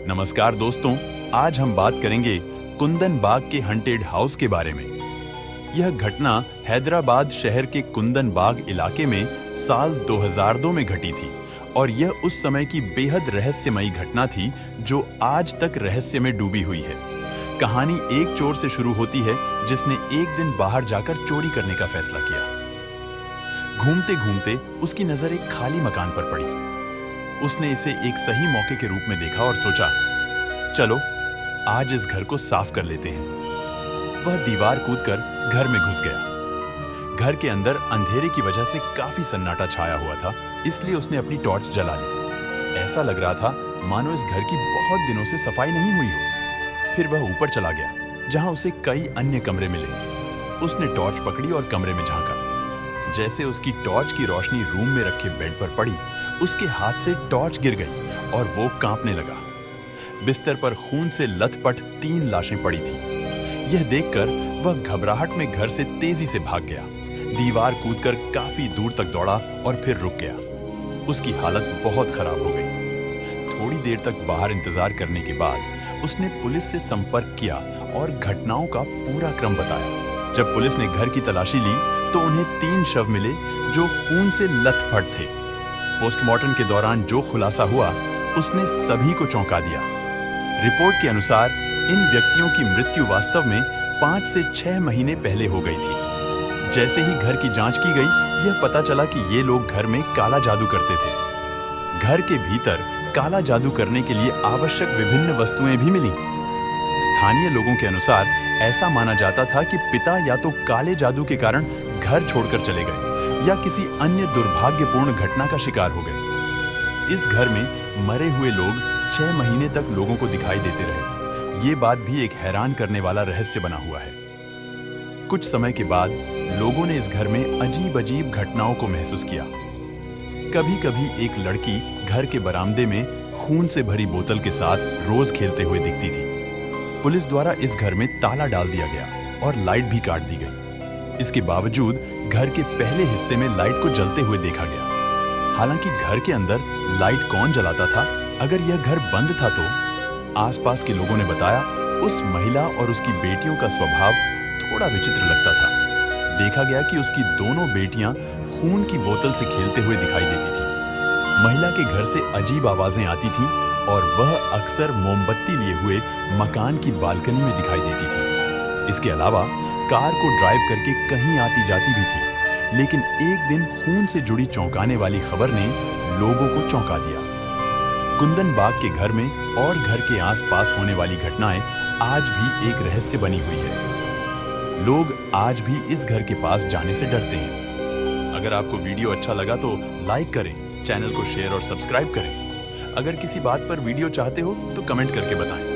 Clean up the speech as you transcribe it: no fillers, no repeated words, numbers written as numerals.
नमस्कार दोस्तों, आज हम बात करेंगे कुंदन बाग के हंटेड हाउस के बारे में। यह घटना हैदराबाद शहर के कुंदन बाग इलाके में साल 2002 में घटी थी और यह उस समय की बेहद रहस्यमयी घटना थी जो आज तक रहस्य में डूबी हुई है। कहानी एक चोर से शुरू होती है जिसने एक दिन बाहर जाकर चोरी करने का फैसला किया। घूमते घूमते उसकी नजर एक खाली मकान पर पड़ी। उसने इसे एक सही मौके के रूप में देखा और सोचा, चलो आज इस घर को साफ कर लेते हैं। वह दीवार कूदकर घर में घुस गया। घर के अंदर अंधेरे की वजह से काफी सन्नाटा छाया हुआ था, इसलिए उसने अपनी टॉर्च जला ली। ऐसा लग रहा था मानो इस घर की बहुत दिनों से सफाई नहीं हुई हो। फिर वह ऊपर चला गया, जहां उसे कई अन्य कमरे मिले। उसने टॉर्च पकड़ी और कमरे में झांका। जैसे उसकी टॉर्च की रोशनी रूम में रखे बेड पर पड़ी, उसके हाथ से टॉर्च गिर गई और वो कांपने लगा। बिस्तर पर खून से लथपथ 3 लाशें पड़ी थीं। यह देखकर वह घबराहट में घर से तेजी से भाग गया। दीवार कूदकर काफी दूर तक दौड़ा और फिर रुक गया। उसकी हालत बहुत खराब हो गई। थोड़ी देर तक बाहर इंतजार करने के बाद उसने पुलिस से संपर्क किया और घटनाओं का पूरा क्रम बताया। जब पुलिस ने घर की तलाशी ली तो उन्हें 3 शव मिले जो खून से लथपथ थे। पोस्टमार्टम के दौरान जो खुलासा हुआ उसने सभी को चौंका दिया। रिपोर्ट के अनुसार इन व्यक्तियों की मृत्यु वास्तव में 5 से 6 महीने पहले हो गई थी। जैसे ही घर की जांच की गई, यह पता चला कि ये लोग घर में काला जादू करते थे। घर के भीतर काला जादू करने के लिए आवश्यक विभिन्न वस्तुएं भी मिली। स्थानीय लोगों के अनुसार ऐसा माना जाता था कि पिता या तो काले जादू के कारण घर छोड़कर चले गए या किसी अन्य दुर्भाग्यपूर्ण घटना का शिकार हो गए। इस घर में मरे हुए लोग 6 महीने तक लोगों को दिखाई देते रहे। ये बात भी एक हैरान करने वाला रहस्य बना हुआ है। कुछ समय के बाद लोगों ने इस घर में अजीब-अजीब घटनाओं को महसूस किया। कभी-कभी एक लड़की घर के बरामदे में खून से भरी बोतल के साथ रोज खेलते हुए दिखती थी। पुलिस द्वारा इस घर में ताला डाल दिया गया और लाइट भी काट दी गई। इसके बावजूद घर के पहले हिस्से में लाइट को जलते हुए देखा गया। हालांकि घर के अंदर लाइट कौन जलाता था, अगर यह घर बंद था तो आसपास के लोगों ने बताया उस महिला और उसकी बेटियों का स्वभाव थोड़ा विचित्र लगता था। देखा गया कि उसकी दोनों बेटियां खून की बोतल से खेलते हुए दिखाई देती थी। महिला के घर से अजीब आवाजें आती थीं और वह अक्सर मोमबत्ती लिए हुए मकान की बालकनी में दिखाई देती थी। इसके अलावा कार को ड्राइव करके कहीं आती जाती भी थी। लेकिन एक दिन खून से जुड़ी चौंकाने वाली खबर ने लोगों को चौंका दिया। कुंदन बाग के घर में और घर के आसपास होने वाली घटनाएं आज भी एक रहस्य बनी हुई है। लोग आज भी इस घर के पास जाने से डरते हैं। अगर आपको वीडियो अच्छा लगा तो लाइक करें, चैनल को शेयर और सब्सक्राइब करें। अगर किसी बात पर वीडियो चाहते हो तो कमेंट करके बताएं।